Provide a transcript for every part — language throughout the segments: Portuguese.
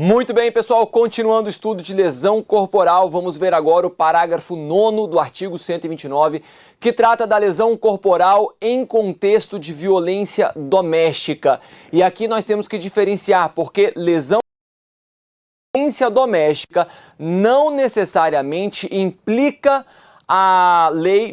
Muito bem, pessoal, continuando o estudo de lesão corporal, vamos ver agora o parágrafo 9º do artigo 129, que trata da lesão corporal em contexto de violência doméstica. E aqui nós temos que diferenciar, porque violência doméstica não necessariamente implica a lei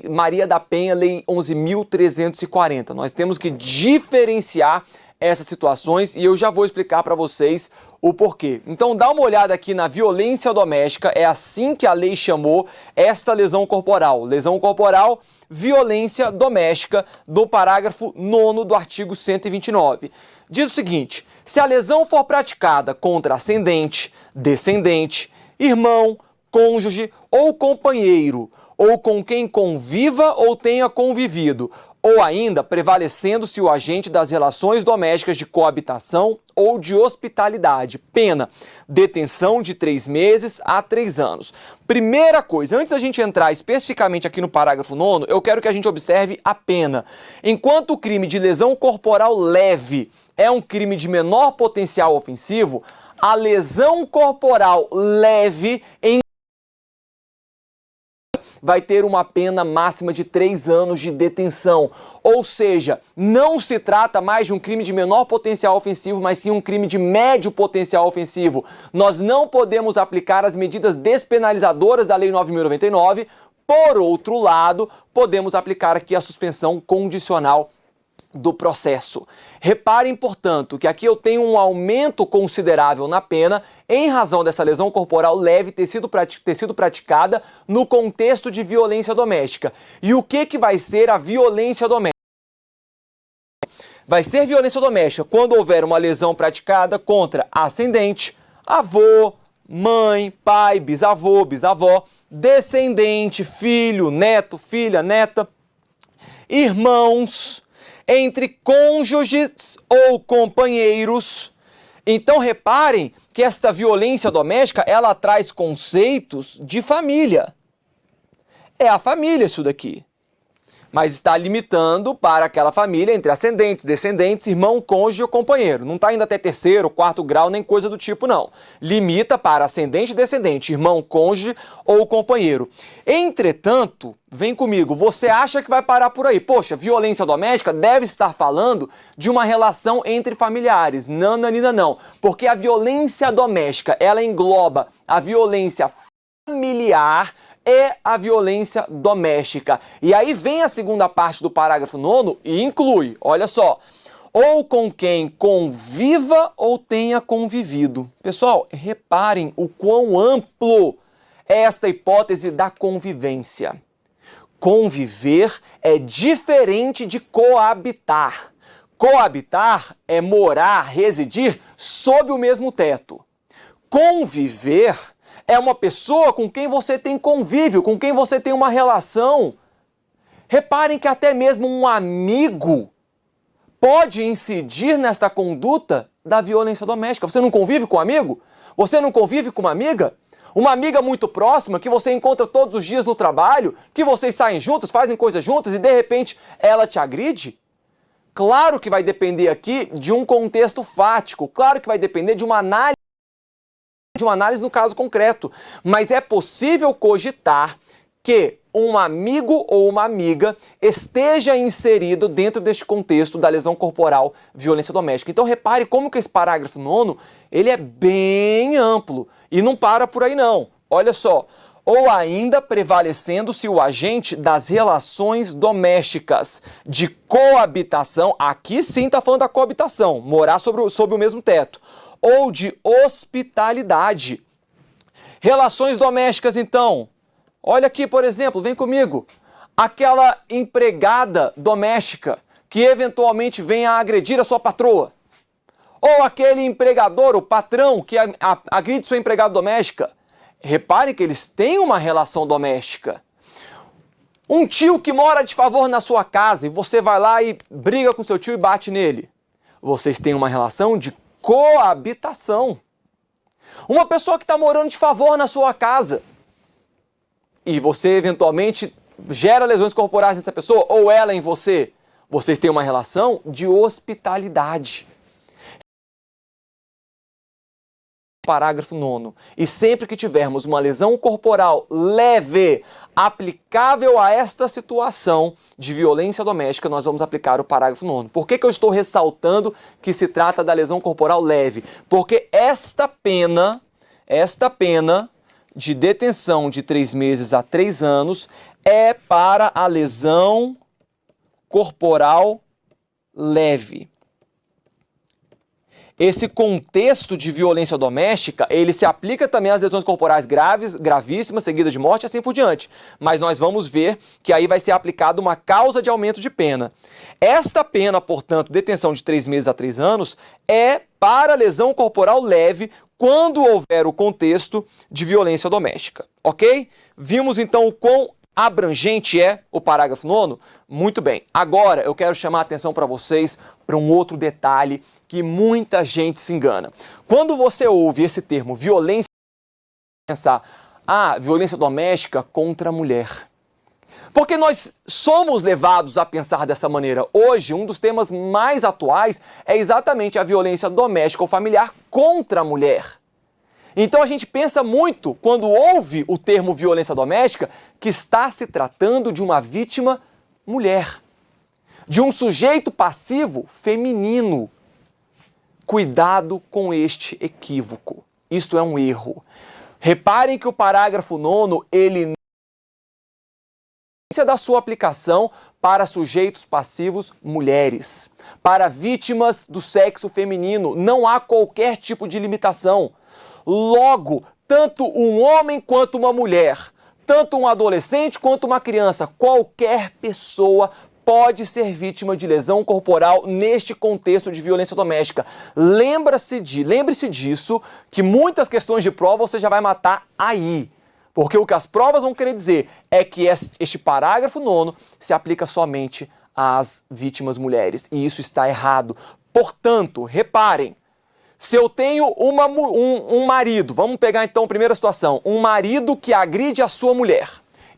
Maria da Penha, Lei 11.340. Nós temos que diferenciar essas situações e eu já vou explicar para vocês o porquê. Então dá uma olhada aqui na violência doméstica, é assim que a lei chamou esta lesão corporal. Lesão corporal, violência doméstica, do parágrafo 9º do artigo 129. Diz o seguinte: se a lesão for praticada contra ascendente, descendente, irmão, cônjuge ou companheiro, ou com quem conviva ou tenha convivido, ou ainda prevalecendo-se o agente das relações domésticas de coabitação ou de hospitalidade. Pena: detenção de 3 meses a 3 anos. Primeira coisa, antes da gente entrar especificamente aqui no parágrafo 9º, eu quero que a gente observe a pena. Enquanto o crime de lesão corporal leve é um crime de menor potencial ofensivo, a lesão corporal leve vai ter uma pena máxima de 3 anos de detenção. Ou seja, não se trata mais de um crime de menor potencial ofensivo, mas sim um crime de médio potencial ofensivo. Nós não podemos aplicar as medidas despenalizadoras da Lei 9.099. Por outro lado, podemos aplicar aqui a suspensão condicional do processo. Reparem, portanto, que aqui eu tenho um aumento considerável na pena em razão dessa lesão corporal leve ter sido praticada no contexto de violência doméstica. E o que vai ser a violência doméstica? Vai ser violência doméstica quando houver uma lesão praticada contra ascendente, avô, mãe, pai, bisavô, bisavó, descendente, filho, neto, filha, neta, irmãos, entre cônjuges ou companheiros. Então reparem que esta violência doméstica, ela traz conceitos de família. É a família isso daqui. Mas está limitando para aquela família entre ascendentes, descendentes, irmão, cônjuge ou companheiro. Não está indo até 3º, 4º grau, nem coisa do tipo, não. Limita para ascendente, descendente, irmão, cônjuge ou companheiro. Entretanto, vem comigo, você acha que vai parar por aí? Poxa, violência doméstica deve estar falando de uma relação entre familiares. Não, Nanina, não. Porque a violência doméstica, ela engloba a violência familiar e a violência doméstica. E aí vem a segunda parte do parágrafo 9º e inclui, olha só, ou com quem conviva ou tenha convivido. Pessoal, reparem o quão amplo é esta hipótese da convivência. Conviver é diferente de coabitar. Coabitar é morar, residir sob o mesmo teto. Conviver é uma pessoa com quem você tem convívio, com quem você tem uma relação. Reparem que até mesmo um amigo pode incidir nesta conduta da violência doméstica. Você não convive com um amigo? Você não convive com uma amiga? Uma amiga muito próxima que você encontra todos os dias no trabalho, que vocês saem juntos, fazem coisas juntas e de repente ela te agride? Claro que vai depender aqui de um contexto fático, claro que vai depender de uma análise no caso concreto, mas é possível cogitar que um amigo ou uma amiga esteja inserido dentro deste contexto da lesão corporal, violência doméstica. Então repare como que esse parágrafo 9º, ele é bem amplo e não para por aí não. Olha só, ou ainda prevalecendo-se o agente das relações domésticas de coabitação, aqui sim está falando da coabitação, morar sob o mesmo teto, ou de hospitalidade. Relações domésticas, então. Olha aqui, por exemplo, vem comigo. Aquela empregada doméstica que eventualmente venha a agredir a sua patroa. Ou aquele empregador, o patrão, que agride sua empregada doméstica. Reparem que eles têm uma relação doméstica. Um tio que mora de favor na sua casa e você vai lá e briga com seu tio e bate nele. Vocês têm uma relação de coabitação. Uma pessoa que está morando de favor na sua casa e você eventualmente gera lesões corporais nessa pessoa ou ela em você, vocês têm uma relação de hospitalidade. Parágrafo 9º. E sempre que tivermos uma lesão corporal leve aplicável a esta situação de violência doméstica, nós vamos aplicar o parágrafo 9º. Por que eu estou ressaltando que se trata da lesão corporal leve? Porque esta pena de detenção de 3 meses a 3 anos é para a lesão corporal leve. Esse contexto de violência doméstica, ele se aplica também às lesões corporais graves, gravíssimas, seguidas de morte e assim por diante. Mas nós vamos ver que aí vai ser aplicada uma causa de aumento de pena. Esta pena, portanto, detenção de 3 meses a 3 anos, é para lesão corporal leve quando houver o contexto de violência doméstica, ok? Vimos então o quão abrangente é o parágrafo 9º? Muito bem. Agora eu quero chamar a atenção para vocês para um outro detalhe que muita gente se engana. Quando você ouve esse termo violência, pensar, violência doméstica contra a mulher. Porque nós somos levados a pensar dessa maneira. Hoje, um dos temas mais atuais é exatamente a violência doméstica ou familiar contra a mulher. Então a gente pensa muito, quando ouve o termo violência doméstica, que está se tratando de uma vítima mulher, de um sujeito passivo feminino. Cuidado com este equívoco. Isto é um erro. Reparem que o parágrafo 9º, ele da sua aplicação para sujeitos passivos mulheres, para vítimas do sexo feminino, não há qualquer tipo de limitação. Logo, tanto um homem quanto uma mulher, tanto um adolescente quanto uma criança, qualquer pessoa pode ser vítima de lesão corporal neste contexto de violência doméstica. Lembre-se disso, que muitas questões de prova você já vai matar aí. Porque o que as provas vão querer dizer é que este parágrafo 9º se aplica somente às vítimas mulheres. E isso está errado. Portanto, reparem, se eu tenho um marido, vamos pegar então a primeira situação, um marido que agride a sua mulher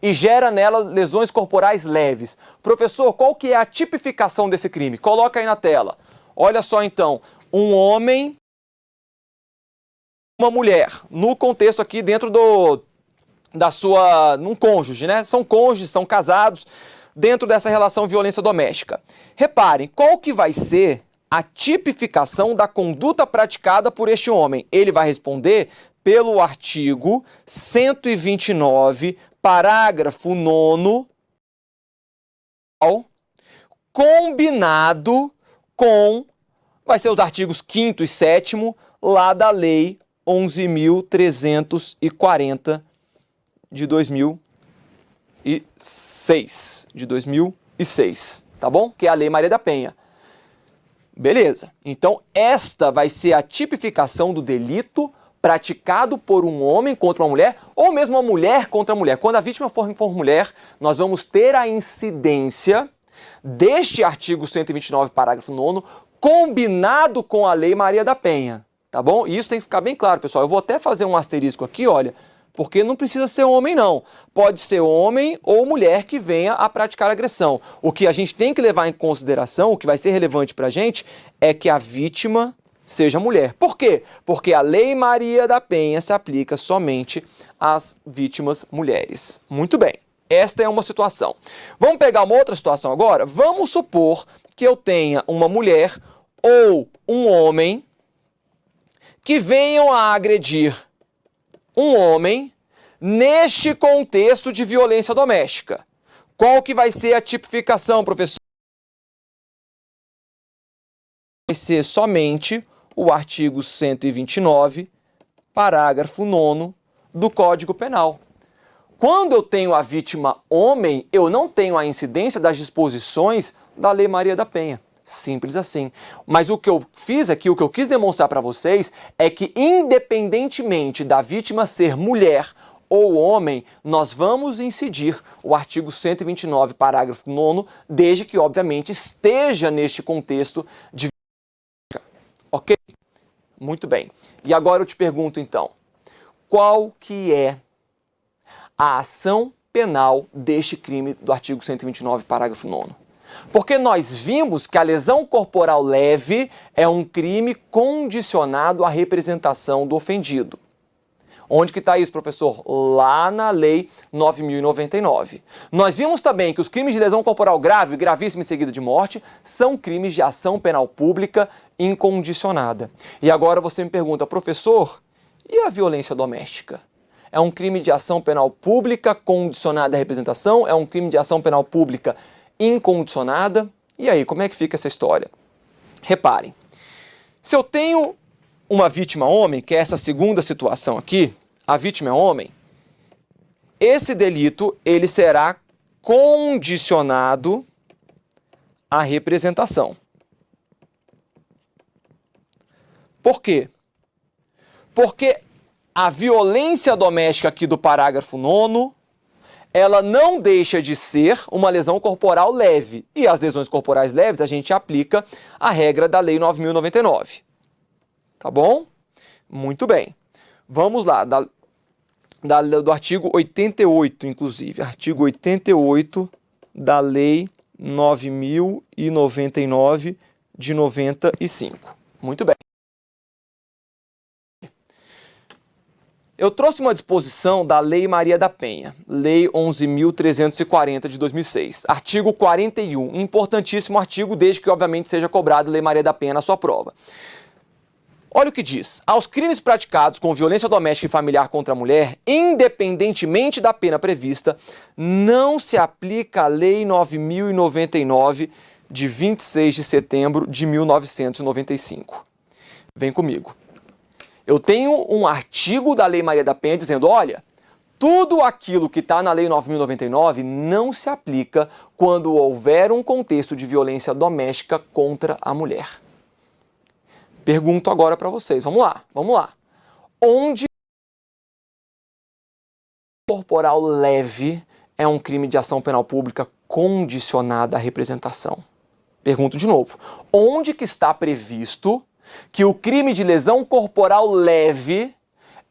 e gera nela lesões corporais leves. Professor, qual que é a tipificação desse crime? Coloca aí na tela. Olha só então, um homem, uma mulher, no contexto aqui dentro num cônjuge, né? São cônjuges, são casados, dentro dessa relação violência doméstica. Reparem, qual que vai ser a tipificação da conduta praticada por este homem? Ele vai responder pelo artigo 129, parágrafo 9º, combinado com, vai ser os artigos 5º e 7º, lá da Lei 11.340 de 2006, tá bom? Que é a Lei Maria da Penha. Beleza. Então, esta vai ser a tipificação do delito praticado por um homem contra uma mulher, ou mesmo uma mulher contra a mulher. Quando a vítima for mulher, nós vamos ter a incidência deste artigo 129, parágrafo 9º, combinado com a Lei Maria da Penha, tá bom? E isso tem que ficar bem claro, pessoal. Eu vou até fazer um asterisco aqui, olha, porque não precisa ser homem, não. Pode ser homem ou mulher que venha a praticar agressão. O que a gente tem que levar em consideração, o que vai ser relevante pra gente, é que a vítima seja mulher. Por quê? Porque a Lei Maria da Penha se aplica somente às vítimas mulheres. Muito bem. Esta é uma situação. Vamos pegar uma outra situação agora? Vamos supor que eu tenha uma mulher ou um homem que venham a agredir um homem neste contexto de violência doméstica. Qual que vai ser a tipificação, professor? Vai ser somente o artigo 129, parágrafo 9º do Código Penal. Quando eu tenho a vítima homem, eu não tenho a incidência das disposições da Lei Maria da Penha. Simples assim. Mas o que eu fiz aqui, o que eu quis demonstrar para vocês é que, independentemente da vítima ser mulher ou homem, nós vamos incidir o artigo 129, parágrafo 9º, desde que, obviamente, esteja neste contexto de violência. Ok? Muito bem. E agora eu te pergunto, então, qual que é a ação penal deste crime do artigo 129, parágrafo 9º? Porque nós vimos que a lesão corporal leve é um crime condicionado à representação do ofendido. Onde que está isso, professor? Lá na Lei 9.099. Nós vimos também que os crimes de lesão corporal grave, gravíssima e seguida de morte, são crimes de ação penal pública incondicionada. E agora você me pergunta, professor, e a violência doméstica? É um crime de ação penal pública condicionada à representação? É um crime de ação penal pública incondicionada? E aí, como é que fica essa história? Reparem, se eu tenho uma vítima homem, que é essa segunda situação aqui, a vítima é homem, esse delito ele será condicionado à representação. Por quê? Porque a violência doméstica aqui do parágrafo 9º, ela não deixa de ser uma lesão corporal leve. E as lesões corporais leves a gente aplica a regra da Lei 9.099. Tá bom? Muito bem. Vamos lá, do artigo 88, inclusive. Artigo 88 da Lei 9.099 de 95. Muito bem. Eu trouxe uma disposição da Lei Maria da Penha, Lei 11.340 de 2006, artigo 41, importantíssimo artigo, desde que obviamente seja cobrado Lei Maria da Penha na sua prova. Olha o que diz: aos crimes praticados com violência doméstica e familiar contra a mulher, independentemente da pena prevista, não se aplica a Lei 9.099 de 26 de setembro de 1995. Vem comigo. Eu tenho um artigo da Lei Maria da Penha dizendo, olha, tudo aquilo que está na Lei 9.099 não se aplica quando houver um contexto de violência doméstica contra a mulher. Pergunto agora para vocês, vamos lá. Onde corporal leve é um crime de ação penal pública condicionada à representação? Pergunto de novo, onde que está previsto que o crime de lesão corporal leve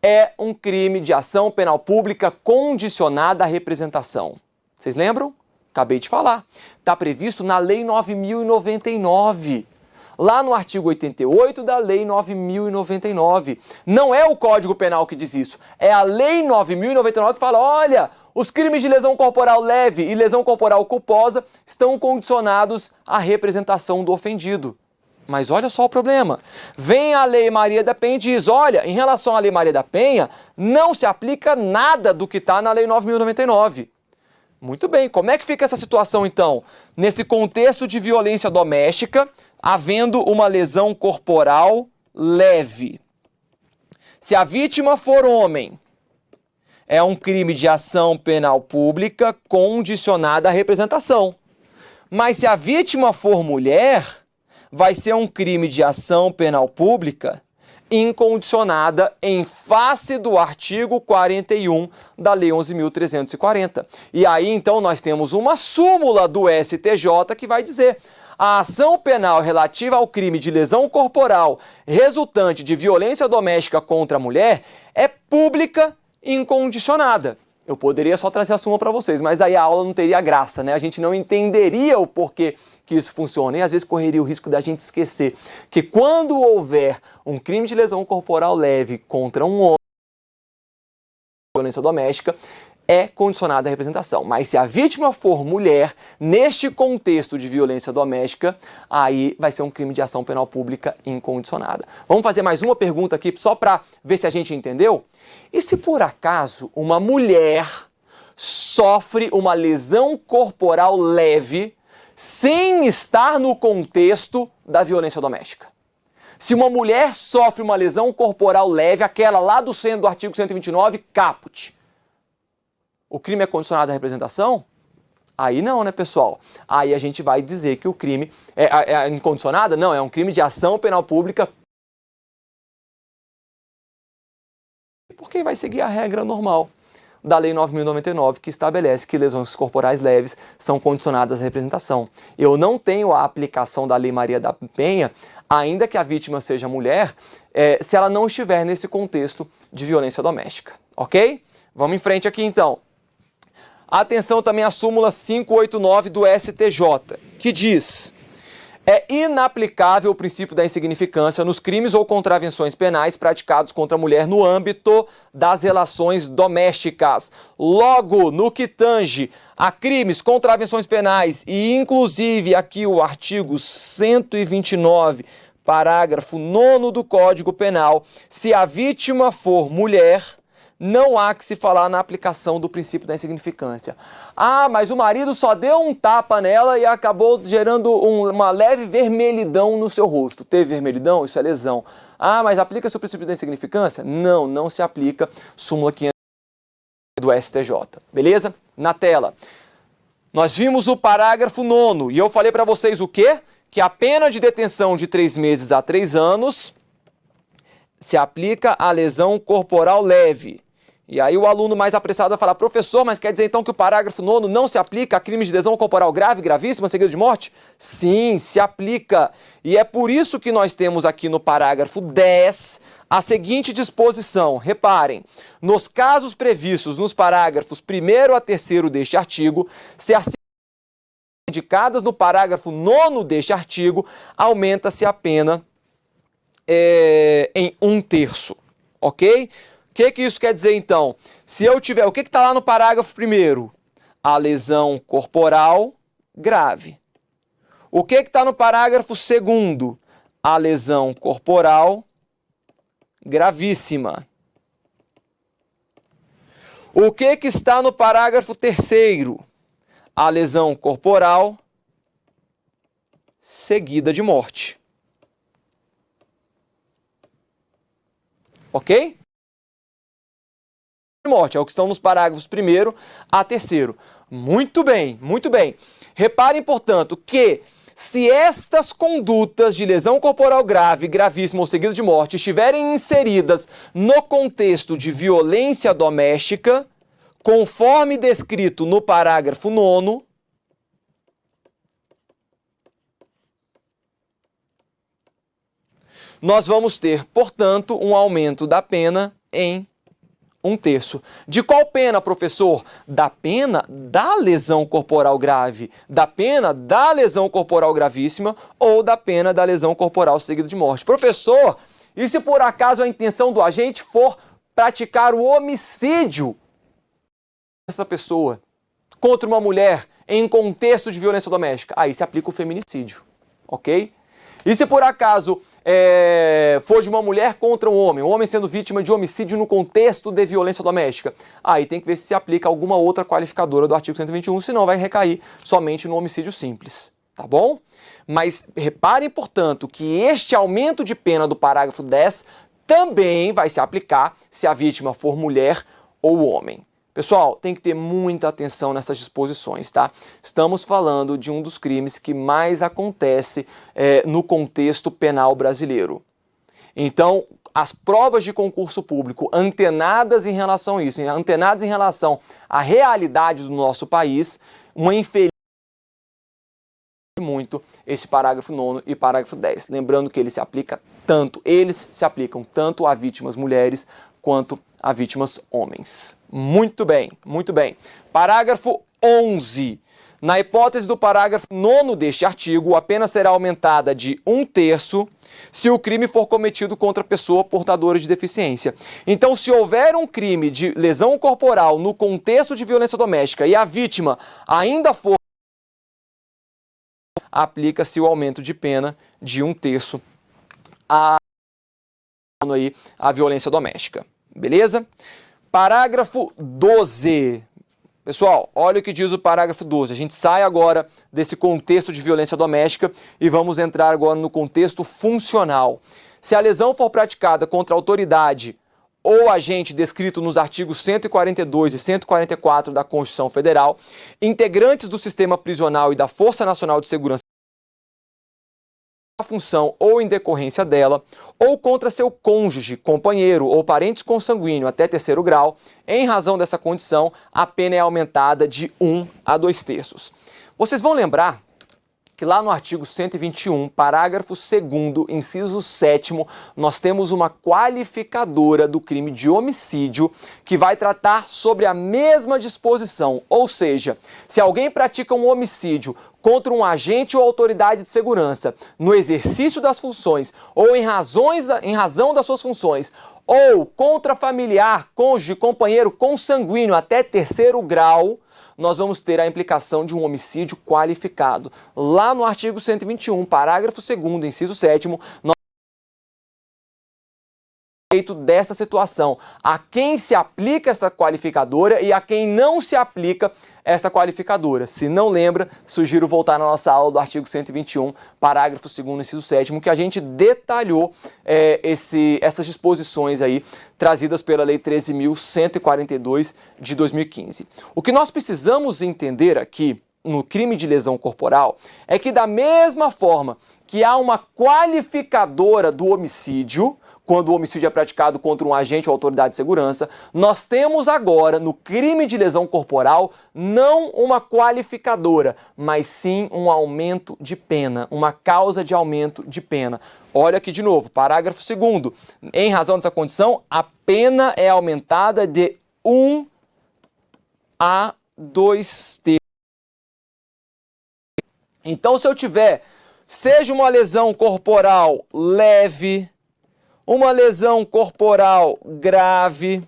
é um crime de ação penal pública condicionada à representação? Vocês lembram? Acabei de falar. Está previsto na Lei 9.099. Lá no artigo 88 da Lei 9.099. Não é o Código Penal que diz isso. É a Lei 9.099 que fala, olha, os crimes de lesão corporal leve e lesão corporal culposa estão condicionados à representação do ofendido. Mas olha só o problema. Vem a Lei Maria da Penha e diz, olha, em relação à Lei Maria da Penha, não se aplica nada do que está na Lei 9.099. Muito bem, como é que fica essa situação então? Nesse contexto de violência doméstica, havendo uma lesão corporal leve. Se a vítima for homem, é um crime de ação penal pública condicionada à representação. Mas se a vítima for mulher, vai ser um crime de ação penal pública incondicionada em face do artigo 41 da Lei 11.340. E aí, então, nós temos uma súmula do STJ que vai dizer: a ação penal relativa ao crime de lesão corporal resultante de violência doméstica contra a mulher é pública incondicionada. Eu poderia só trazer a súmula para vocês, mas aí a aula não teria graça, né? A gente não entenderia o porquê que isso funciona e às vezes correria o risco da gente esquecer que quando houver um crime de lesão corporal leve contra um homem, violência doméstica, é condicionada à representação. Mas se a vítima for mulher, neste contexto de violência doméstica, aí vai ser um crime de ação penal pública incondicionada. Vamos fazer mais uma pergunta aqui, só para ver se a gente entendeu? E se por acaso uma mulher sofre uma lesão corporal leve sem estar no contexto da violência doméstica? Se uma mulher sofre uma lesão corporal leve, aquela lá do artigo 129, caput, o crime é condicionado à representação? Aí não, né, pessoal? Aí a gente vai dizer que o crime é incondicionada? Não, é um crime de ação penal pública. Porque vai seguir a regra normal da Lei 9.099, que estabelece que lesões corporais leves são condicionadas à representação. Eu não tenho a aplicação da Lei Maria da Penha, ainda que a vítima seja mulher, se ela não estiver nesse contexto de violência doméstica, ok? Vamos em frente aqui então. Atenção também à súmula 589 do STJ, que diz: é inaplicável o princípio da insignificância nos crimes ou contravenções penais praticados contra a mulher no âmbito das relações domésticas. Logo, no que tange a crimes, contravenções penais e inclusive aqui o artigo 129, parágrafo 9º do Código Penal, se a vítima for mulher, não há que se falar na aplicação do princípio da insignificância. Ah, mas o marido só deu um tapa nela e acabou gerando uma leve vermelhidão no seu rosto. Teve vermelhidão? Isso é lesão. Ah, mas aplica-se o princípio da insignificância? Não, não se aplica. Súmula 500 do STJ. Beleza? Na tela. Nós vimos o parágrafo 9º e eu falei para vocês o quê? Que a pena de detenção de 3 meses a 3 anos se aplica à lesão corporal leve. E aí o aluno mais apressado vai falar: professor, mas quer dizer então que o parágrafo 9º não se aplica a crimes de lesão corporal grave, gravíssima, seguida de morte? Sim, se aplica. E é por isso que nós temos aqui no parágrafo 10 a seguinte disposição. Reparem, nos casos previstos nos parágrafos 1º a 3º deste artigo, se as indicadas no parágrafo 9º deste artigo, aumenta-se a pena em 1/3, ok? O que isso quer dizer, então? Se eu tiver... O que está lá no parágrafo 1º? A lesão corporal grave. O que está no parágrafo 2º? A lesão corporal gravíssima. O que está no parágrafo 3º? A lesão corporal seguida de morte. Ok? Morte, é o que estão nos parágrafos 1º a 3º. Muito bem, muito bem. Reparem, portanto, que se estas condutas de lesão corporal grave, gravíssima ou seguida de morte estiverem inseridas no contexto de violência doméstica, conforme descrito no parágrafo 9º, nós vamos ter, portanto, um aumento da pena em 1/3. De qual pena, professor? Da pena da lesão corporal grave, da pena da lesão corporal gravíssima ou da pena da lesão corporal seguida de morte. Professor, e se por acaso a intenção do agente for praticar o homicídio dessa pessoa contra uma mulher em contexto de violência doméstica? Aí se aplica o feminicídio, ok? E se por acaso for de uma mulher contra um homem sendo vítima de homicídio no contexto de violência doméstica, aí tem que ver se aplica alguma outra qualificadora do artigo 121, senão vai recair somente no homicídio simples, tá bom? Mas reparem, portanto, que este aumento de pena do parágrafo 10 também vai se aplicar se a vítima for mulher ou homem. Pessoal, tem que ter muita atenção nessas disposições, tá? Estamos falando de um dos crimes que mais acontece no contexto penal brasileiro. Então, as provas de concurso público antenadas em relação a isso, antenadas em relação à realidade do nosso país, uma infeliz muito esse parágrafo 9º e parágrafo 10. Lembrando que eles se aplicam tanto a vítimas mulheres quanto a vítimas homens. Muito bem, muito bem. Parágrafo 11. Na hipótese do parágrafo 9º deste artigo, a pena será aumentada de 1/3 se o crime for cometido contra pessoa portadora de deficiência. Então, se houver um crime de lesão corporal no contexto de violência doméstica e a vítima ainda for, aplica-se o aumento de pena de 1/3 à violência doméstica. Beleza? Parágrafo 12. Pessoal, olha o que diz o parágrafo 12. A gente sai agora desse contexto de violência doméstica e vamos entrar agora no contexto funcional. Se a lesão for praticada contra a autoridade ou agente descrito nos artigos 142 e 144 da Constituição Federal, integrantes do sistema prisional e da Força Nacional de Segurança, função ou em decorrência dela, ou contra seu cônjuge, companheiro ou parente consanguíneo até 3º grau, em razão dessa condição, a pena é aumentada de 1 a 2/3. Vocês vão lembrar que lá no artigo 121, parágrafo 2º, inciso 7º, nós temos uma qualificadora do crime de homicídio que vai tratar sobre a mesma disposição. Ou seja, se alguém pratica um homicídio contra um agente ou autoridade de segurança no exercício das funções ou em razão das suas funções, ou contra familiar, cônjuge, companheiro consanguíneo até 3º grau, nós vamos ter a implicação de um homicídio qualificado. Lá no artigo 121, parágrafo 2º, inciso 7º, nós respeito dessa situação, a quem se aplica essa qualificadora e a quem não se aplica essa qualificadora. Se não lembra, sugiro voltar na nossa aula do artigo 121, parágrafo 2º, inciso 7º, que a gente detalhou essas disposições aí trazidas pela Lei 13.142 de 2015. O que nós precisamos entender aqui no crime de lesão corporal é que, da mesma forma que há uma qualificadora do homicídio, quando o homicídio é praticado contra um agente ou autoridade de segurança, nós temos agora, no crime de lesão corporal, não uma qualificadora, mas sim um aumento de pena, uma causa de aumento de pena. Olha aqui de novo, parágrafo 2º. Em razão dessa condição, a pena é aumentada de 1 a 2 terços. Então, se eu tiver, seja uma lesão corporal leve, uma lesão corporal grave,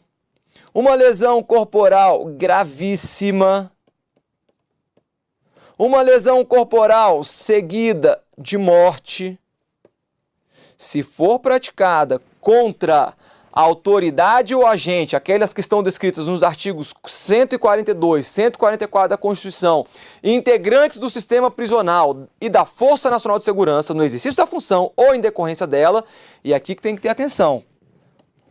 uma lesão corporal gravíssima, uma lesão corporal seguida de morte, se for praticada contra a autoridade ou agente, aquelas que estão descritas nos artigos 142, 144 da Constituição, integrantes do sistema prisional e da Força Nacional de Segurança no exercício da função ou em decorrência dela, e aqui que tem que ter atenção,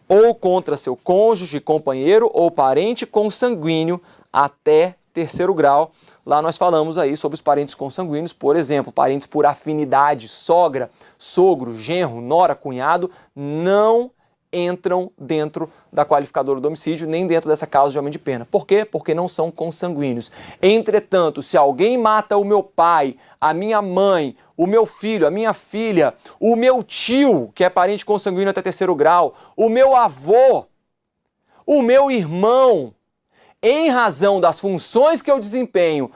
ou contra seu cônjuge, companheiro ou parente consanguíneo até 3º grau. Lá nós falamos aí sobre os parentes consanguíneos, por exemplo, parentes por afinidade, sogra, sogro, genro, nora, cunhado, não entram dentro da qualificadora do homicídio, nem dentro dessa causa de aumento de pena. Por quê? Porque não são consanguíneos. Entretanto, se alguém mata o meu pai, a minha mãe, o meu filho, a minha filha, o meu tio, que é parente consanguíneo até 3º grau, o meu avô, o meu irmão, em razão das funções que eu desempenho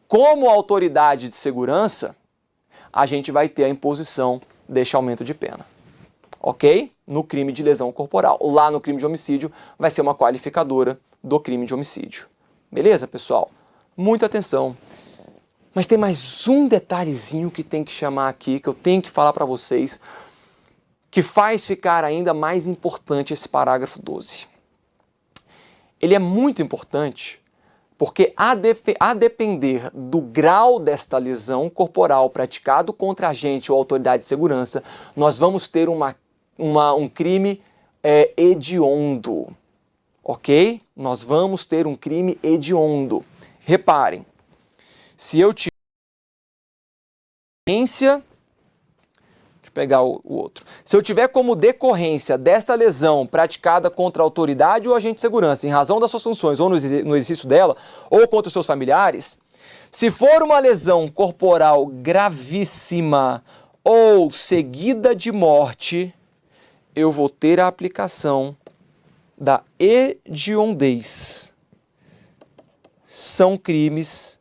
como autoridade de segurança, a gente vai ter a imposição deste aumento de pena. Ok? No crime de lesão corporal. Lá no crime de homicídio vai ser uma qualificadora do crime de homicídio. Beleza, pessoal? Muita atenção. Mas tem mais um detalhezinho que tem que chamar aqui, que eu tenho que falar para vocês, que faz ficar ainda mais importante esse parágrafo 12. Ele é muito importante porque, a depender do grau desta lesão corporal praticado contra agente ou autoridade de segurança, nós vamos ter um crime hediondo, ok? Nós vamos ter um crime hediondo. Reparem, se eu tiver pegar o outro. Se eu tiver como decorrência desta lesão praticada contra a autoridade ou agente de segurança, em razão das suas funções ou no exercício dela, ou contra os seus familiares, se for uma lesão corporal gravíssima ou seguida de morte, eu vou ter a aplicação da hediondez. São crimes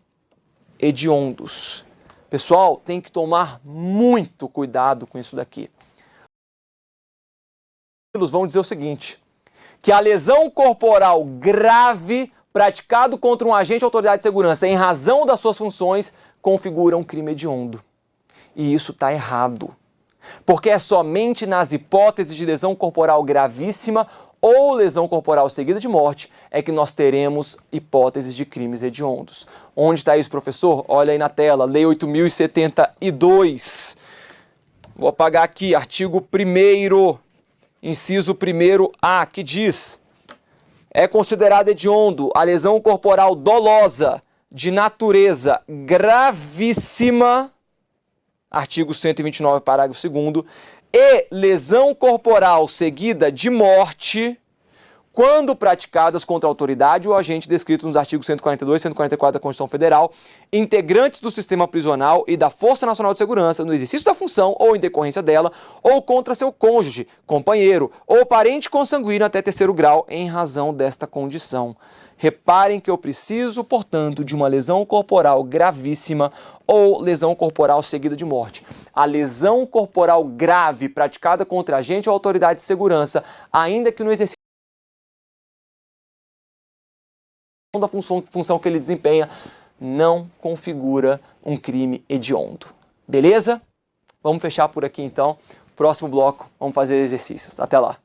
hediondos. Pessoal, tem que tomar muito cuidado com isso daqui. Eles vão dizer o seguinte, que a lesão corporal grave praticado contra um agente ou autoridade de segurança em razão das suas funções configura um crime hediondo. E isso está errado. Porque é somente nas hipóteses de lesão corporal gravíssima ou lesão corporal seguida de morte é que nós teremos hipóteses de crimes hediondos. Onde está isso, professor? Olha aí na tela, Lei 8.072. Vou apagar aqui, artigo 1º, inciso 1º-A, que diz: é considerado hediondo a lesão corporal dolosa de natureza gravíssima, artigo 129, parágrafo 2º, e lesão corporal seguida de morte, quando praticadas contra a autoridade ou agente descritos nos artigos 142 e 144 da Constituição Federal, integrantes do sistema prisional e da Força Nacional de Segurança, no exercício da função ou em decorrência dela, ou contra seu cônjuge, companheiro ou parente consanguíneo até terceiro grau em razão desta condição. Reparem que eu preciso, portanto, de uma lesão corporal gravíssima ou lesão corporal seguida de morte. A lesão corporal grave praticada contra agente ou autoridade de segurança, ainda que no exercício da função que ele desempenha, não configura um crime hediondo. Beleza? Vamos fechar por aqui então. Próximo bloco, vamos fazer exercícios. Até lá.